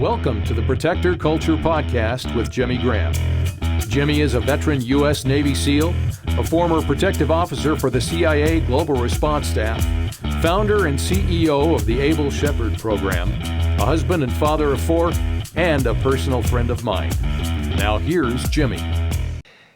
Welcome to the Protector Culture Podcast with Jimmy Graham. Jimmy is a veteran U.S. Navy SEAL, a former protective officer for the CIA Global Response Staff, founder and CEO of the Able Shepherd Program, a husband and father of four, and a personal friend of mine. Now here's Jimmy.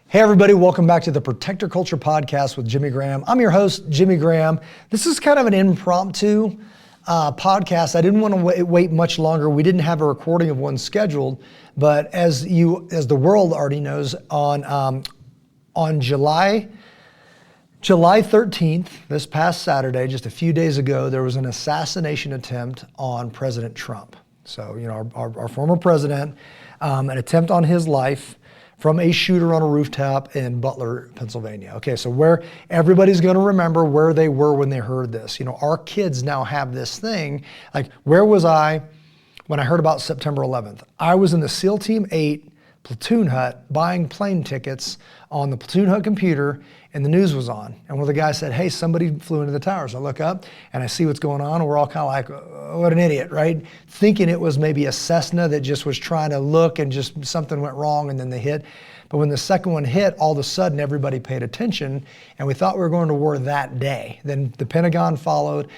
Hey everybody, welcome back to the Protector Culture Podcast with Jimmy Graham. I'm your host, Jimmy Graham. This is kind of an impromptu podcast. I didn't want to wait much longer. We didn't have a recording of one scheduled, but as the world already knows, on July 13th, this past Saturday, just a few days ago, there was an assassination attempt on President Trump. So, our former president, an attempt on his life from a shooter on a rooftop in Butler, Pennsylvania. Okay, so where everybody's going to remember where they were when they heard this. Our kids now have this thing. Like, where was I when I heard about September 11th? I was in the SEAL Team 8 platoon hut buying plane tickets on the platoon hut computer, and the news was on. And one of the guys said, hey, somebody flew into the towers. I look up and I see what's going on, and we're all kind of like, oh, what an idiot, right? Thinking it was maybe a Cessna that just was trying to look and just something went wrong and then they hit. But when the second one hit, all of a sudden everybody paid attention, and we thought we were going to war that day. Then the Pentagon followed.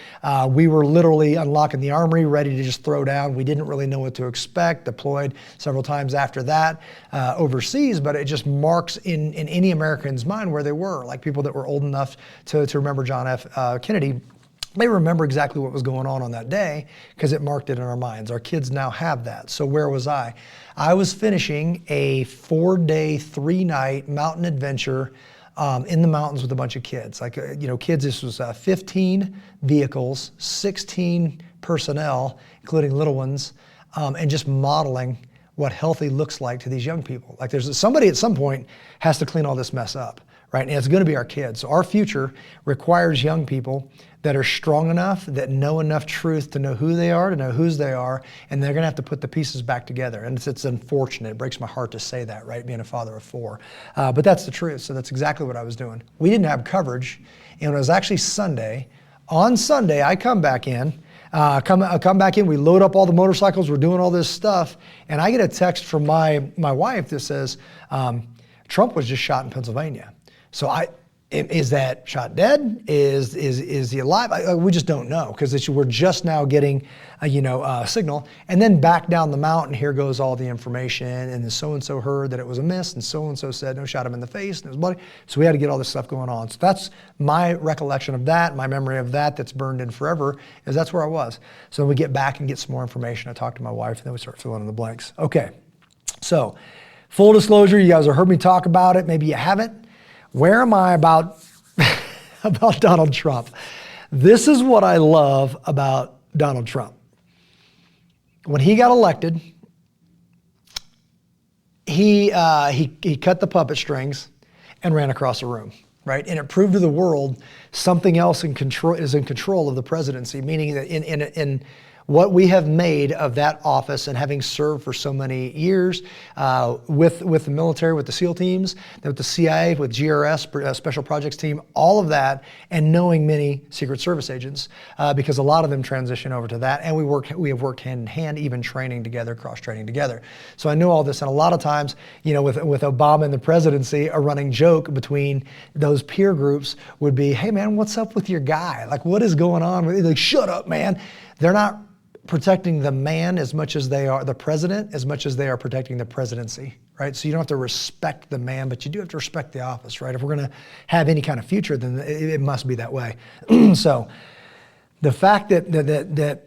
We were literally unlocking the armory, ready to just throw down. We didn't really know what to expect, deployed several times after that overseas, but it just marks in any American's mind where they were, like people that were old enough to remember John F. Kennedy. They remember exactly what was going on that day because it marked it in our minds. Our kids now have that. So where was I? I was finishing a 4-day, 3-night mountain adventure in the mountains with a bunch of kids. Kids, this was 15 vehicles, 16 personnel, including little ones, and just modeling what healthy looks like to these young people. Like, there's somebody at some point has to clean all this mess up, right? And it's going to be our kids. So our future requires young people that are strong enough, that know enough truth to know who they are, to know whose they are, and they're going to have to put the pieces back together. And it's unfortunate. It breaks my heart to say that, right? Being a father of four. But that's the truth. So that's exactly what I was doing. We didn't have coverage. And it was actually Sunday. On Sunday, I come back in. Come back in, we load up all the motorcycles, we're doing all this stuff, and I get a text from my wife that says, Trump was just shot in Pennsylvania. So is that shot dead? Is he alive? We just don't know, because we're just now getting a signal. And then back down the mountain, here goes all the information, and then so-and-so heard that it was a miss, and so-and-so said, no, shot him in the face, and it was bloody. So we had to get all this stuff going on. So that's my recollection of that, my memory of that's burned in forever, is that's where I was. So we get back and get some more information. I talk to my wife, and then we start filling in the blanks. Okay, so full disclosure, you guys have heard me talk about it, maybe you haven't. Where am I about Donald Trump? This is what I love about Donald Trump. When he got elected, he cut the puppet strings and ran across the room, right? And it proved to the world something else is in control of the presidency, meaning that in what we have made of that office, and having served for so many years with the military, with the SEAL teams, with the CIA, with GRS, Special Projects Team, all of that, and knowing many Secret Service agents, because a lot of them transition over to that, and we have worked hand in hand, even training together, cross-training together. So I know all this, and a lot of times, with Obama and the presidency, a running joke between those peer groups would be, hey man, what's up with your guy? Like, what is going on? Like, shut up, man. They're not protecting the man as much as they are the president, as much as they are protecting the presidency, right? So you don't have to respect the man, but you do have to respect the office, right? If we're going to have any kind of future, then it must be that way. So the fact that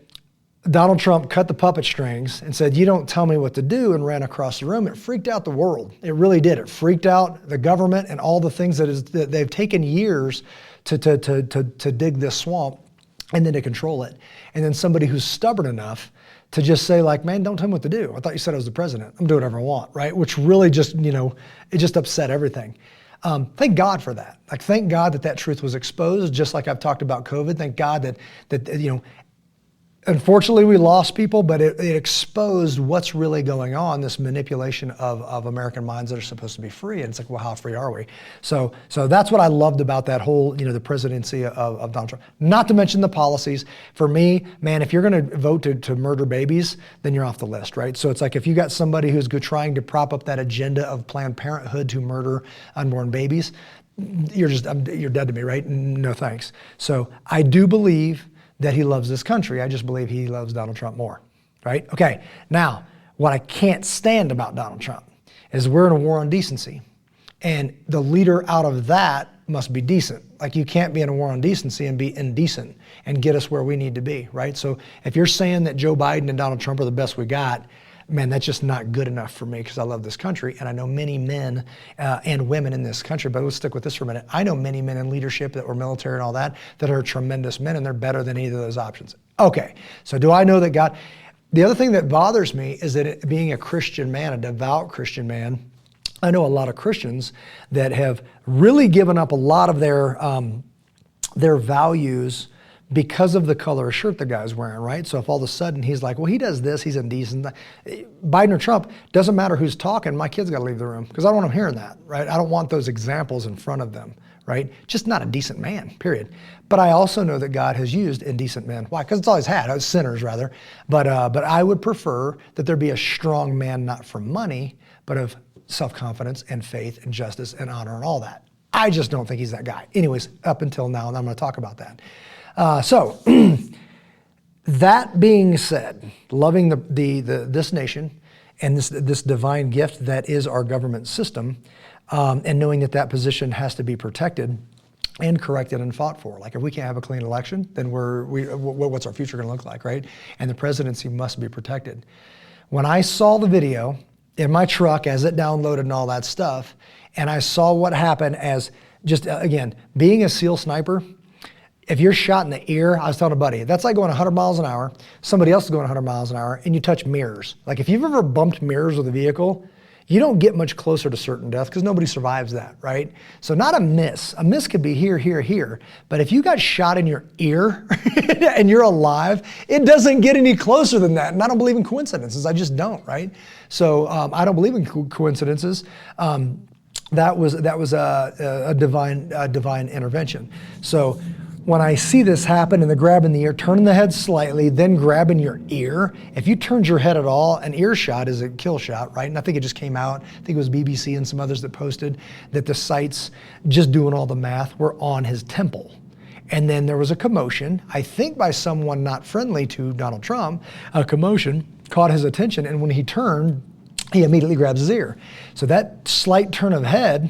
Donald Trump cut the puppet strings and said, you don't tell me what to do, and ran across the room, it freaked out the world. It really did. It freaked out the government and all the things that they've taken years to dig this swamp, and then to control it. And then somebody who's stubborn enough to just say, like, man, don't tell me what to do. I thought you said I was the president. I'm doing whatever I want, right? Which really just, it just upset everything. Thank God for that. Like, thank God that truth was exposed, just like I've talked about COVID. Thank God that unfortunately, we lost people, but it exposed what's really going on, this manipulation of American minds that are supposed to be free. And it's like, well, how free are we? So that's what I loved about that whole, the presidency of Donald Trump. Not to mention the policies. For me, man, if you're going to vote to murder babies, then you're off the list, right? So it's like if you got somebody who's trying to prop up that agenda of Planned Parenthood to murder unborn babies, you're dead to me, right? No thanks. So I do believe that he loves this country. I just believe he loves Donald Trump more, right? Okay, now, what I can't stand about Donald Trump is we're in a war on decency. And the leader out of that must be decent. Like, you can't be in a war on decency and be indecent and get us where we need to be, right? So if you're saying that Joe Biden and Donald Trump are the best we got, man, that's just not good enough for me, because I love this country and I know many men and women in this country. But let's stick with this for a minute. I know many men in leadership that were military and all that are tremendous men, and they're better than either of those options. Okay, so do I know that God? The other thing that bothers me is that being a Christian man, a devout Christian man, I know a lot of Christians that have really given up a lot of their values because of the color of shirt the guy's wearing, right? So if all of a sudden he's like, well, he does this, he's indecent. Biden or Trump, doesn't matter who's talking, my kid's gotta leave the room, because I don't want them hearing that, right? I don't want those examples in front of them, right? Just not a decent man, period. But I also know that God has used indecent men. Why? Because it's all he's had, sinners rather. But I would prefer that there be a strong man, not for money, but of self-confidence and faith and justice and honor and all that. I just don't think he's that guy. Anyways, up until now, and I'm gonna talk about that. So that being said, loving this nation and this divine gift that is our government system, and knowing that position has to be protected and corrected and fought for. Like, if we can't have a clean election, then what's our future going to look like, right? And the presidency must be protected. When I saw the video in my truck as it downloaded and all that stuff, and I saw what happened as just, again, being a SEAL sniper, if you're shot in the ear, I was telling a buddy, that's like going 100 miles an hour, somebody else is going 100 miles an hour, and you touch mirrors. Like, if you've ever bumped mirrors with a vehicle, you don't get much closer to certain death, because nobody survives that, right? So not a miss. A miss could be here, here, here. But if you got shot in your ear and you're alive, it doesn't get any closer than that. And I don't believe in coincidences. I just don't, right? So I don't believe in coincidences. That was a divine intervention. So when I see this happen and the grabbing the ear, turning the head slightly, then grabbing your ear, if you turned your head at all, an ear shot is a kill shot, right? And I think it just came out, I think it was BBC and some others that posted that the sights, just doing all the math, were on his temple. And then there was a commotion, I think by someone not friendly to Donald Trump, a commotion caught his attention, and when he turned, he immediately grabs his ear. So that slight turn of head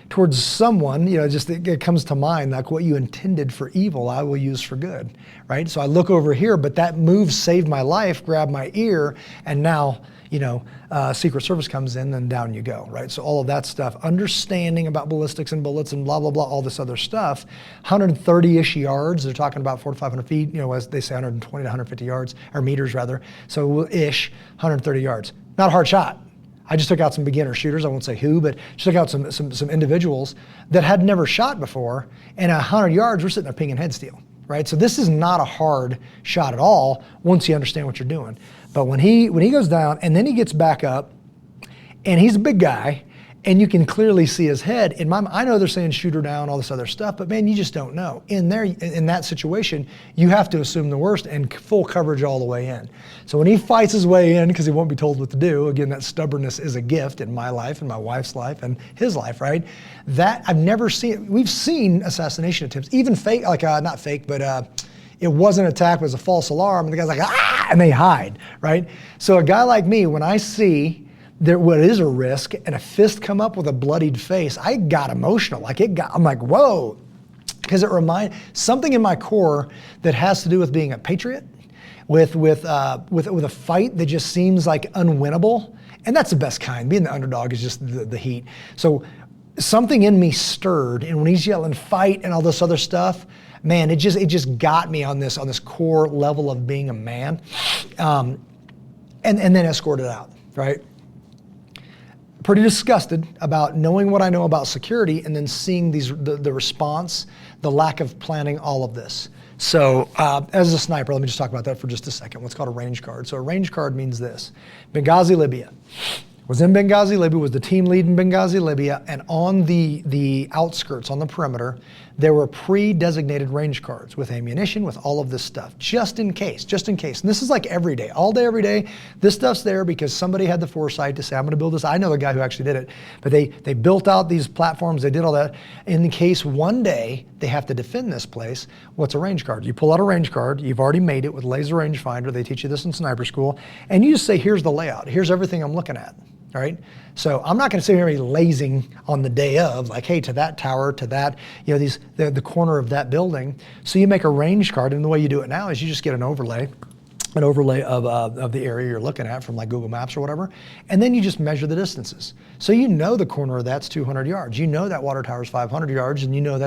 towards someone, just it comes to mind, like, what you intended for evil, I will use for good, right? So I look over here, but that move saved my life, grabbed my ear, and now, Secret Service comes in and down you go, right? So all of that stuff, understanding about ballistics and bullets and blah, blah, blah, all this other stuff, 130-ish yards, they're talking about 400 to 500 feet, as they say 120 to 150 yards, or meters rather, so ish, 130 yards. Not a hard shot. I just took out some beginner shooters, I won't say who, but just took out some individuals that had never shot before, and at 100 yards, we're sitting there pinging head steel, right? So this is not a hard shot at all once you understand what you're doing. But when he goes down and then he gets back up, and he's a big guy, and you can clearly see his head. I know they're saying shoot her down, all this other stuff, but man, you just don't know. In that situation, you have to assume the worst and full coverage all the way in. So when he fights his way in, because he won't be told what to do, again, that stubbornness is a gift in my life and my wife's life and his life, right? That I've never seen. We've seen assassination attempts, even fake, like not fake, but it wasn't an attack, it was a false alarm, and the guy's like, ah, and they hide, right? So a guy like me, when I see what is a risk and a fist come up with a bloodied face, I got emotional. I'm like, whoa, because it reminds something in my core that has to do with being a patriot, with a fight that just seems like unwinnable, and that's the best kind. Being the underdog is just the heat. So something in me stirred, and when he's yelling fight and all this other stuff, man, it just got me on this core level of being a man, and then escorted out, right? Pretty disgusted about knowing what I know about security and then seeing the response, the lack of planning, all of this. So as a sniper, let me just talk about that for just a second. What's called a range card. So a range card means this. Benghazi, Libya. Was in Benghazi, Libya, was the team lead in Benghazi, Libya, and on the outskirts, on the perimeter, there were pre-designated range cards with ammunition, with all of this stuff, just in case. And this is like every day, all day, every day. This stuff's there because somebody had the foresight to say, I'm gonna build this. I know the guy who actually did it, but they built out these platforms, they did all that. In case one day they have to defend this place, what's a range card? You pull out a range card, you've already made it with laser rangefinder, they teach you this in sniper school, and you just say, here's the layout, here's everything I'm looking at. All right. So I'm not going to sit here and be lazing on the day of, like, hey, to that tower, to that, the corner of that building. So you make a range card, and the way you do it now is you just get an overlay of the area you're looking at from like Google Maps or whatever, and then you just measure the distances. So you know the corner of that's 200 yards. You know that water tower is 500 yards, and you know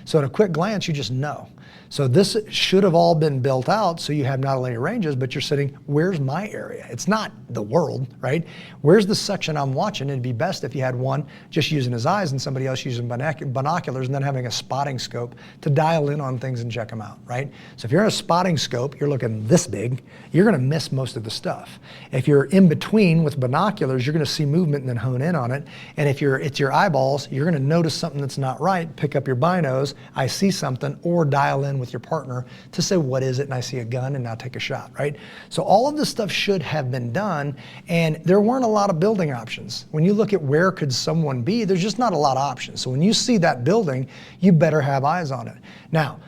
so at a quick glance, you just know. So this should have all been built out so you have not only ranges, but you're sitting, where's my area? It's not the world, right? Where's the section I'm watching? It'd be best if you had one just using his eyes and somebody else using binoculars and then having a spotting scope to dial in on things and check them out, right? So if you're in a spotting scope, you're looking this big, you're gonna miss most of the stuff. If you're in between with binoculars, you're gonna see movement and then hone in on it. And if it's your eyeballs, you're gonna notice something that's not right, pick up your binos, I see something, or dial in with your partner to say, what is it? And I see a gun, and now take a shot, right? So all of this stuff should have been done, and there weren't a lot of building options. When you look at where could someone be, there's just not a lot of options. So when you see that building, you better have eyes on it. Now,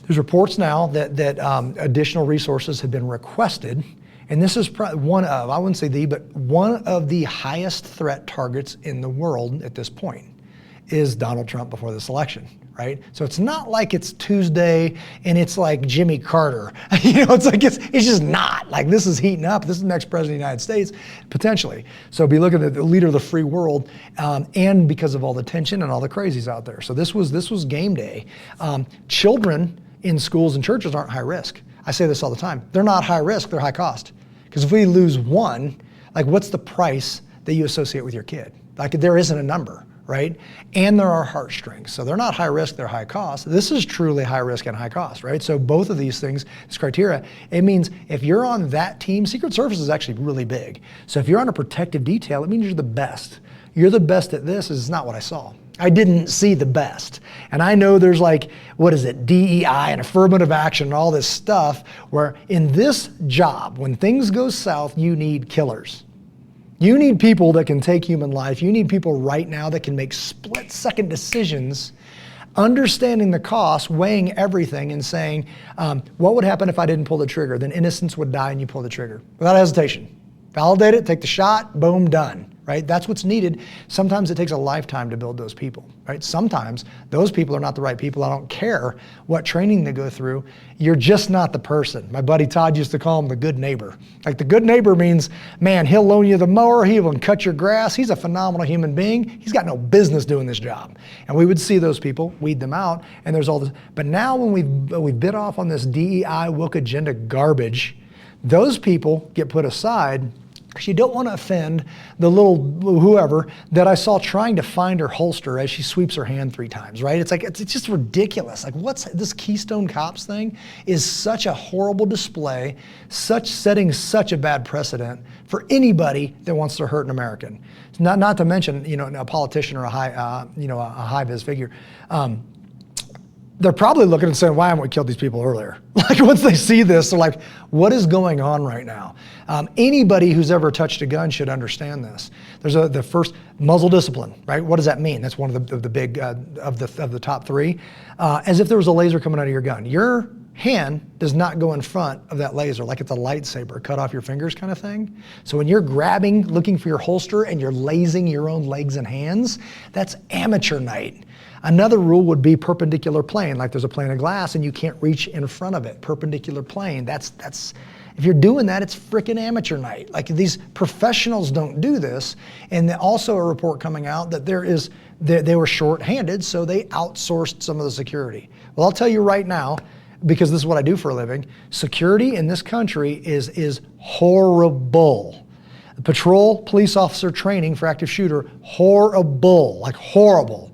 there's reports now that additional resources have been requested, and this is one of, I wouldn't say but one of the highest threat targets in the world at this point is Donald Trump before this election. Right? So it's not like it's Tuesday and it's like Jimmy Carter. It's like it's just not. Like, this is heating up. This is the next president of the United States, potentially. So be looking at the leader of the free world, and because of all the tension and all the crazies out there. So this was game day. Children in schools and churches aren't high risk. I say this all the time. They're not high risk, they're high cost. Because if we lose one, like, what's the price that you associate with your kid? Like, there isn't a number. Right? And there are heartstrings. So they're not high risk, they're high cost. This is truly high risk and high cost, right? So both of these things, this criteria, it means if you're on that team, Secret Service is actually really big. So if you're on a protective detail, it means you're the best. You're the best at this is not what I saw. I didn't see the best. And I know there's like, DEI and affirmative action and all this stuff, where in this job, when things go south, you need killers. You need people that can take human life. You need people right now that can make split-second decisions, understanding the cost, weighing everything, and saying, what would happen if I didn't pull the trigger? Then innocents would die and you pull the trigger. Without hesitation. Validate it, take the shot, boom, done. Right? That's what's needed. Sometimes it takes a lifetime to build those people, right? Sometimes those people are not the right people. I don't care what training they go through. You're just not the person. My buddy Todd used to call him the good neighbor. Like, the good neighbor means, man, he'll loan you the mower, he will cut your grass. He's a phenomenal human being. He's got no business doing this job. And we would see those people, weed them out, and there's all this. But now when we've bit off on this DEI woke agenda garbage, those people get put aside. Because you don't want to offend the little whoever that I saw trying to find her holster as she sweeps her hand 3 times, right? It's like, it's just ridiculous. Like, what's this Keystone Cops thing is such a horrible display, setting such a bad precedent for anybody that wants to hurt an American. Not to mention, a politician or a high-vis figure. They're probably looking and saying, why haven't we killed these people earlier? Like, once they see this, they're like, what is going on right now? Anybody who's ever touched a gun should understand this. There's the first muzzle discipline, right? What does that mean? That's one of the big, of the top 3. As if there was a laser coming out of your gun. Your hand does not go in front of that laser like it's a lightsaber, cut off your fingers kind of thing. So when you're grabbing, looking for your holster, and you're lasing your own legs and hands, that's amateur night. Another rule would be perpendicular plane, like there's a plane of glass and you can't reach in front of it. Perpendicular plane, that's if you're doing that, it's frickin' amateur night. Like, these professionals don't do this. And also a report coming out that they were short-handed, so they outsourced some of the security. Well, I'll tell you right now, because this is what I do for a living, security in this country is horrible. Patrol police officer training for active shooter, horrible, like horrible.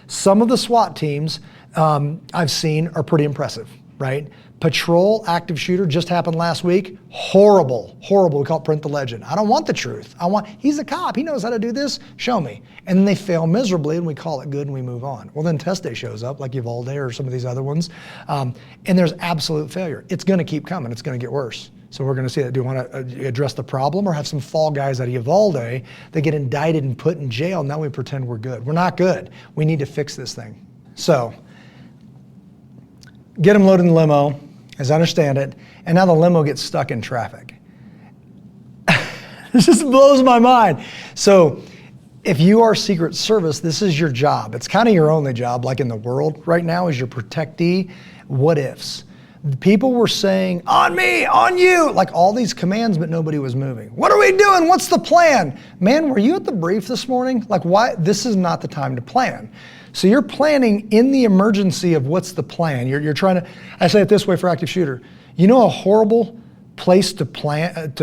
Some of the SWAT teams I've seen are pretty impressive, right? Patrol active shooter just happened last week. Horrible, horrible. We call it print the legend. I don't want the truth. He's a cop. He knows how to do this. Show me. And then they fail miserably and we call it good and we move on. Well, then test day shows up like Uvalde or some of these other ones. And there's absolute failure. It's going to keep coming. It's going to get worse. So we're going to see that. Do you want to address the problem or have some fall guys out of Uvalde that get indicted and put in jail? Now we pretend we're good. We're not good. We need to fix this thing. So get them loaded in the limo, as I understand it, and now the limo gets stuck in traffic. This just blows my mind. So if you are Secret Service, this is your job. It's kind of your only job, like in the world right now, is your protectee. What ifs? People were saying, on me, on you, like all these commands, but nobody was moving. What are we doing? What's the plan? Man, were you at the brief this morning? Like, why? This is not the time to plan. So you're planning in the emergency of what's the plan. You're trying to, I say it this way for active shooter. You know a horrible place to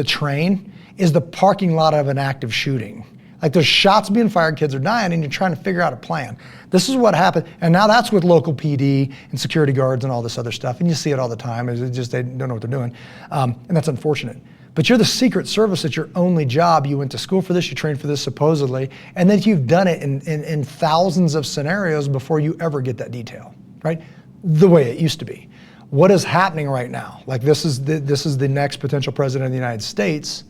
train is the parking lot of an active shooting. Like there's shots being fired, kids are dying, and you're trying to figure out a plan. This is what happened, and now that's with local PD and security guards and all this other stuff, and you see it all the time. It's just they don't know what they're doing, and that's unfortunate. But you're the Secret Service. It's your only job. You went to school for this, you trained for this supposedly, and then you've done it in thousands of scenarios before you ever get that detail, right? The way it used to be. What is happening right now? Like this is the next potential president of the United States,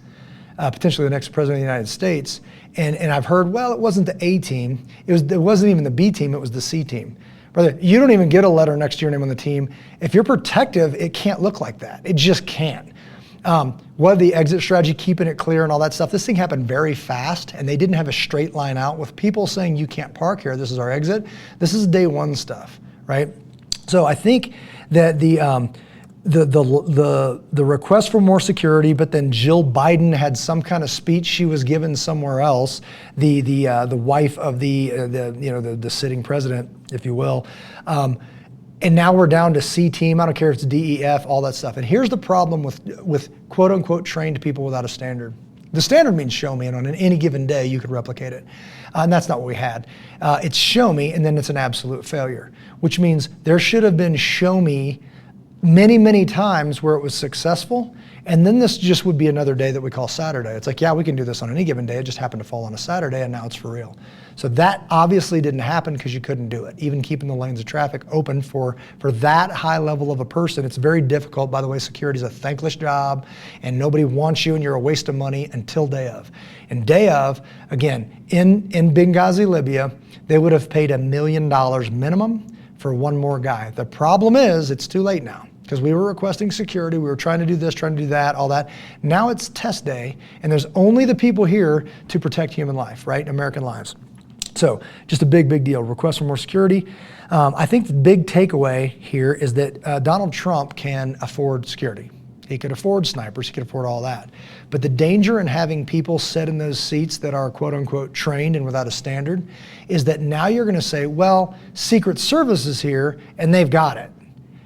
potentially the next president of the United States. And I've heard, well, it wasn't the A team. It wasn't even the B team, it was the C team. Brother, you don't even get a letter next to your name on the team. If you're protective, it can't look like that. It just can't. What the exit strategy, keeping it clear and all that stuff, this thing happened very fast and they didn't have a straight line out with people saying you can't park here, this is our exit. This is day one stuff, right? So I think that the request for more security, but then Jill Biden had some kind of speech she was given somewhere else. The wife of the sitting president, if you will, and now we're down to C team. I don't care if it's D, E, F, all that stuff. And here's the problem with quote unquote trained people without a standard. The standard means show me, and on any given day you could replicate it. And that's not what we had. It's show me, and then it's an absolute failure, which means there should have been show me many, many times where it was successful, and then this just would be another day that we call Saturday. It's like, yeah, we can do this on any given day. It just happened to fall on a Saturday, and now it's for real. So that obviously didn't happen because you couldn't do it. Even keeping the lanes of traffic open for that high level of a person, it's very difficult. By the way, security is a thankless job, and nobody wants you, and you're a waste of money until day of. And day of, again, in Benghazi, Libya, they would have paid $1 million minimum for one more guy. The problem is it's too late now because we were requesting security. We were trying to do this, trying to do that, all that. Now it's test day, and there's only the people here to protect human life, right? American lives. So just a big, big deal. Request for more security. I think the big takeaway here is that Donald Trump can afford security. He could afford snipers, he could afford all that. But the danger in having people sit in those seats that are quote unquote trained and without a standard is that now you're gonna say, well, Secret Service is here and they've got it.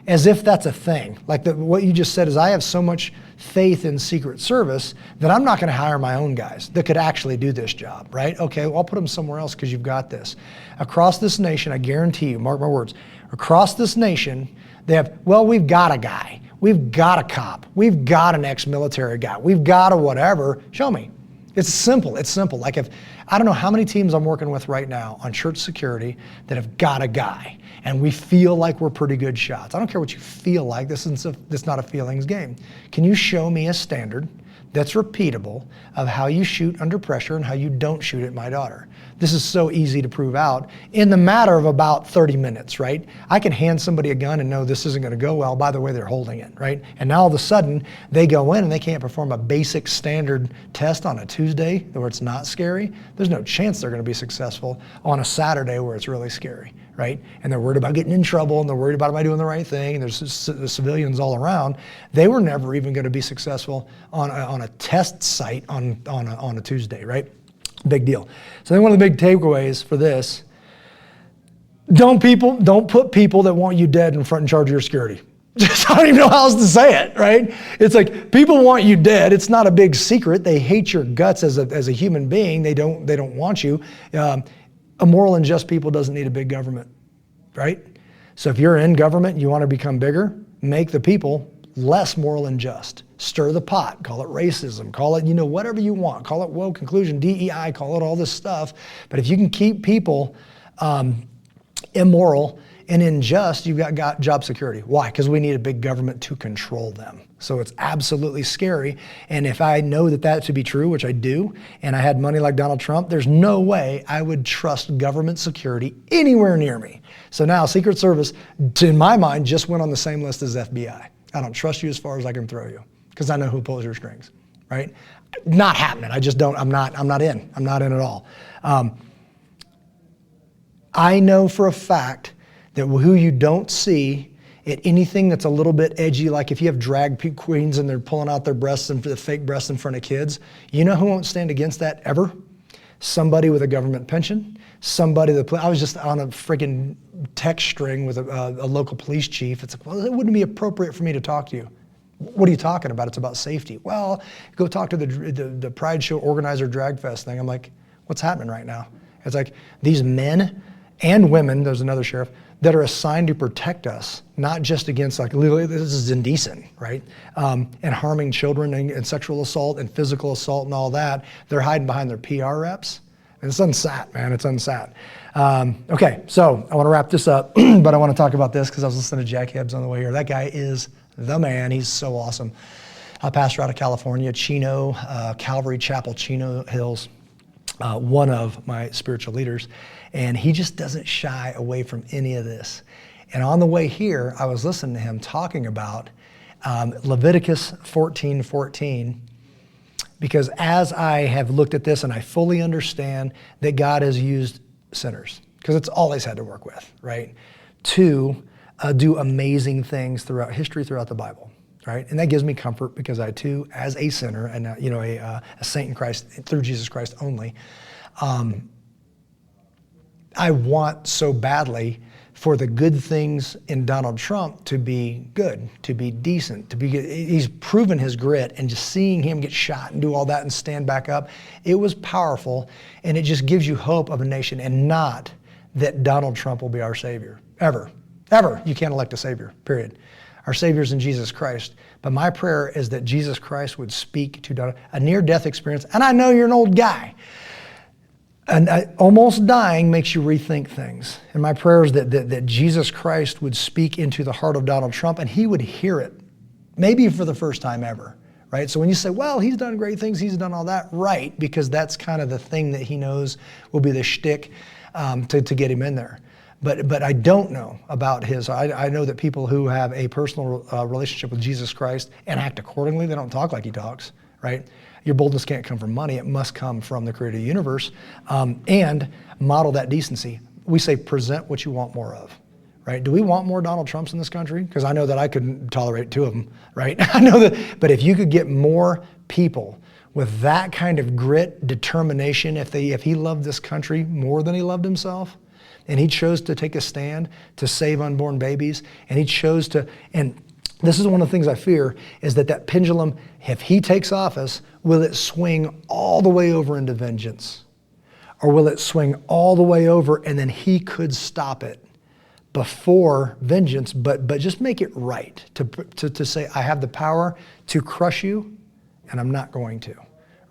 As if that's a thing. Like what you just said is I have so much faith in Secret Service that I'm not gonna hire my own guys that could actually do this job, right? Okay, well, I'll put them somewhere else because you've got this. Across this nation, I guarantee you, mark my words, across this nation, they have, well, we've got a guy. We've got a cop. We've got an ex-military guy. We've got a whatever. Show me. It's simple. It's simple. Like I don't know how many teams I'm working with right now on church security that have got a guy, and we feel like we're pretty good shots. I don't care what you feel like. This is not a feelings game. Can you show me a standard that's repeatable of how you shoot under pressure and how you don't shoot at my daughter? This is so easy to prove out in the matter of about 30 minutes, right? I can hand somebody a gun and know this isn't gonna go well. By the way, they're holding it, right? And now all of a sudden they go in and they can't perform a basic standard test on a Tuesday where it's not scary. There's no chance they're gonna be successful on a Saturday where it's really scary, right? And they're worried about getting in trouble, and they're worried about, am I doing the right thing? And there's civilians all around. They were never even gonna be successful on a test site on a Tuesday, right? Big deal. So I think one of the big takeaways for this, don't put people that want you dead in front in charge of your security. Just, I don't even know how else to say it, right? It's like people want you dead. It's not a big secret. They hate your guts as a human being. They don't want you. A moral and just people doesn't need a big government, right? So if you're in government and you want to become bigger, make the people less moral and just. Stir the pot, call it racism, call it, whatever you want, call it woke inclusion, DEI, call it all this stuff. But if you can keep people immoral and unjust, you've got job security. Why? Because we need a big government to control them. So it's absolutely scary. And if I know that to be true, which I do, and I had money like Donald Trump, there's no way I would trust government security anywhere near me. So now Secret Service, in my mind, just went on the same list as FBI. I don't trust you as far as I can throw you because I know who pulls your strings, right? Not happening. I just don't, I'm not in. I'm not in at all. I know for a fact that who you don't see at anything that's a little bit edgy, like if you have drag queens and they're pulling out their breasts and the fake breasts in front of kids, you know who won't stand against that ever? Somebody with a government pension, somebody that, I was just on a freaking text string with a local police chief. It's like, well, it wouldn't be appropriate for me to talk to you. What are you talking about? It's about safety. Well, go talk to the Pride Show organizer drag fest thing. I'm like, what's happening right now? It's like these men and women, there's another sheriff, that are assigned to protect us, not just against like, this is indecent, right? And harming children and sexual assault and physical assault and all that. They're hiding behind their PR reps. And it's unsat, man, it's unsat. Okay, so I wanna wrap this up, but I wanna talk about this because I was listening to Jack Hibbs on the way here. That guy is the man, he's so awesome. I pastor out of California, Chino, Calvary Chapel, Chino Hills, one of my spiritual leaders. And he just doesn't shy away from any of this. And on the way here, I was listening to him talking about Leviticus 14:14, because as I have looked at this and I fully understand that God has used sinners, because it's all he's had to work with, right? To do amazing things throughout history, throughout the Bible, right? And that gives me comfort because I too, as a sinner and a saint in Christ, through Jesus Christ only, I want so badly for the good things in Donald Trump to be good, to be decent, to be good. He's proven his grit, and just seeing him get shot and do all that and stand back up, it was powerful, and it just gives you hope of a nation, and not that Donald Trump will be our savior, ever. Ever. You can't elect a savior, period. Our savior's in Jesus Christ. But my prayer is that Jesus Christ would speak to Donald, a near-death experience, and I know you're an old guy. And almost dying makes you rethink things. And my prayer is that Jesus Christ would speak into the heart of Donald Trump and he would hear it, maybe for the first time ever, right? So when you say, well, he's done great things, he's done all that, right, because that's kind of the thing that he knows will be the shtick to get him in there. But I don't know about his. I know that people who have a personal relationship with Jesus Christ and act accordingly, they don't talk like he talks, right? Your boldness can't come from money. It must come from the creator of the universe, and model that decency. We say present what you want more of, right? Do we want more Donald Trumps in this country? Because I know that I couldn't tolerate 2 of them, right? I know that, but if you could get more people with that kind of grit, determination, if he loved this country more than he loved himself, and he chose to take a stand to save unborn babies, and he chose to, and this is one of the things I fear, is that pendulum, if he takes office, will it swing all the way over into vengeance? Or will it swing all the way over and then he could stop it before vengeance, but just make it right, to say, I have the power to crush you and I'm not going to,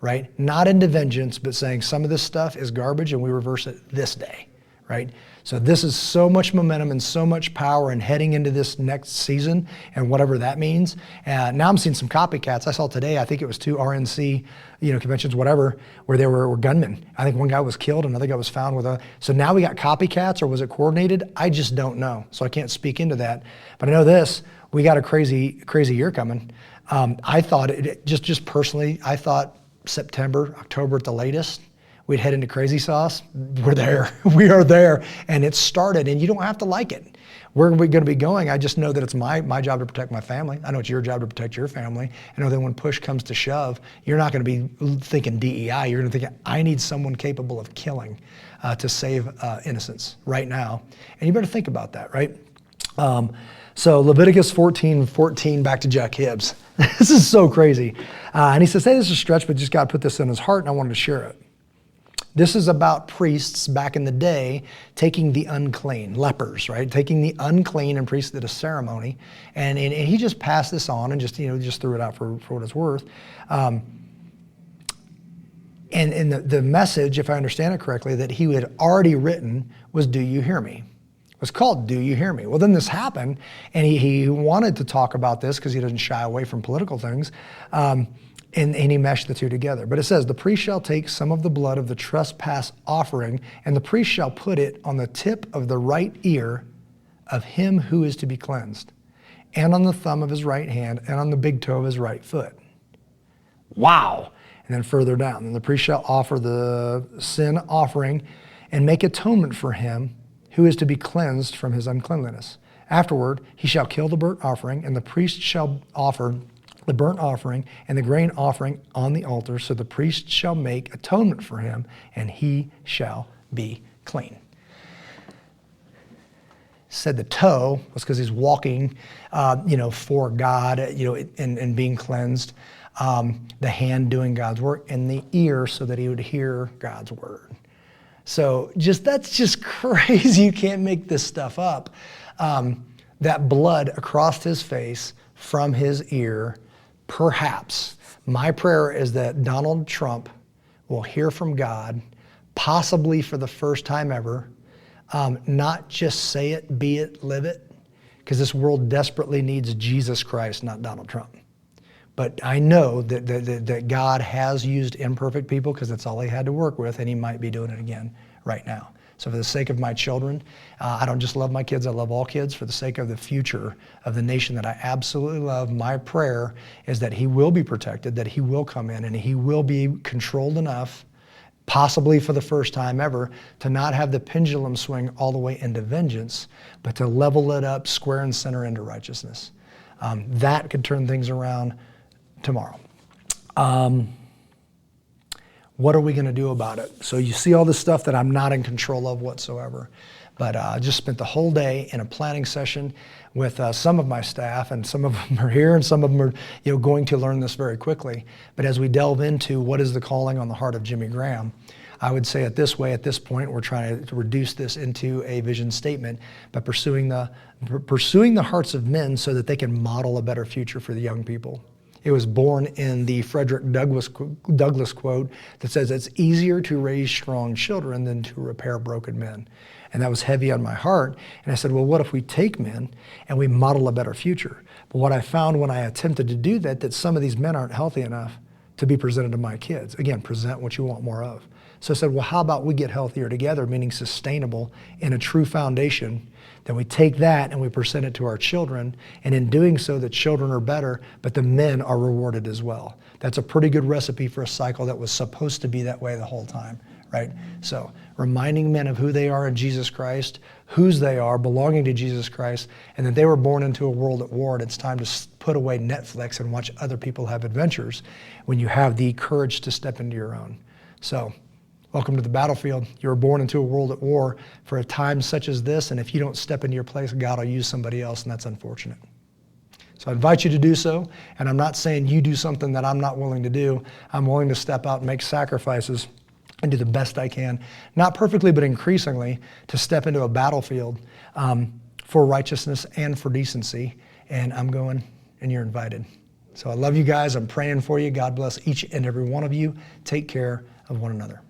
right? Not into vengeance, but saying some of this stuff is garbage and we reverse it this day, right? So this is so much momentum and so much power and heading into this next season and whatever that means. Now I'm seeing some copycats. I saw today, I think it was 2 RNC, conventions, whatever, where there were gunmen. I think one guy was killed, another guy was found with so now we got copycats, or was it coordinated? I just don't know. So I can't speak into that. But I know this, we got a crazy year coming. I thought, just personally, I thought September, October at the latest, we'd head into crazy sauce. We're there. We are there. And it started, and you don't have to like it. Where are we going to be going? I just know that it's my job to protect my family. I know it's your job to protect your family. I know that when push comes to shove, you're not going to be thinking DEI. You're going to think, I need someone capable of killing to save innocence right now. And you better think about that, right? So Leviticus 14:14, back to Jack Hibbs. This is so crazy. And he says, hey, this is a stretch, but just God put this in his heart, and I wanted to share it. This is about priests back in the day taking the unclean, lepers, right? Taking the unclean, and priests did a ceremony, and he just passed this on and just threw it out for what it's worth. And the message, if I understand it correctly, that he had already written was, "Do you hear me?" It was called "Do you hear me?" Well, then this happened, and he wanted to talk about this because he doesn't shy away from political things. And he meshed the two together. But it says, "The priest shall take some of the blood of the trespass offering, and the priest shall put it on the tip of the right ear of him who is to be cleansed, and on the thumb of his right hand, and on the big toe of his right foot." Wow. And then further down, "And the priest shall offer the sin offering and make atonement for him who is to be cleansed from his uncleanliness. Afterward, he shall kill the burnt offering, and the priest shall offer the burnt offering and the grain offering on the altar. So the priest shall make atonement for him, and he shall be clean." Said the toe was because he's walking, for God, and being cleansed. The hand doing God's work, and the ear so that he would hear God's word. So that's just crazy. You can't make this stuff up. That blood across his face from his ear. Perhaps my prayer is that Donald Trump will hear from God, possibly for the first time ever, not just say it, be it, live it, because this world desperately needs Jesus Christ, not Donald Trump. But I know that God has used imperfect people because that's all he had to work with, and he might be doing it again right now. So for the sake of my children, I don't just love my kids, I love all kids. For the sake of the future of the nation that I absolutely love, my prayer is that he will be protected, that he will come in, and he will be controlled enough, possibly for the first time ever, to not have the pendulum swing all the way into vengeance, but to level it up square and center into righteousness. That could turn things around tomorrow. What are we going to do about it? So you see all this stuff that I'm not in control of whatsoever. But I just spent the whole day in a planning session with some of my staff, and some of them are here, and some of them are going to learn this very quickly. But as we delve into what is the calling on the heart of Jimmy Graham, I would say it this way: at this point, we're trying to reduce this into a vision statement by pursuing the hearts of men so that they can model a better future for the young people. It was born in the Frederick Douglass quote that says, "It's easier to raise strong children than to repair broken men." And that was heavy on my heart. And I said, well, what if we take men and we model a better future? But what I found when I attempted to do that some of these men aren't healthy enough to be presented to my kids. Again, present what you want more of. So I said, well, how about we get healthier together, meaning sustainable in a true foundation. Then we take that and we present it to our children. And in doing so, the children are better, but the men are rewarded as well. That's a pretty good recipe for a cycle that was supposed to be that way the whole time, right? So reminding men of who they are in Jesus Christ, whose they are, belonging to Jesus Christ, and that they were born into a world at war, and it's time to put away Netflix and watch other people have adventures when you have the courage to step into your own. So welcome to the battlefield. You were born into a world at war for a time such as this, and if you don't step into your place, God will use somebody else, and that's unfortunate. So I invite you to do so, and I'm not saying you do something that I'm not willing to do. I'm willing to step out and make sacrifices and do the best I can, not perfectly, but increasingly, to step into a battlefield for righteousness and for decency, and I'm going, and you're invited. So I love you guys. I'm praying for you. God bless each and every one of you. Take care of one another.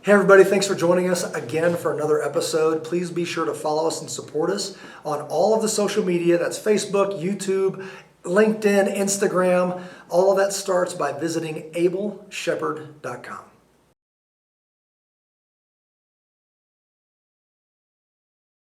Hey everybody, thanks for joining us again for another episode. Please be sure to follow us and support us on all of the social media. That's Facebook, YouTube, LinkedIn, Instagram. All of that starts by visiting ableshepherd.com.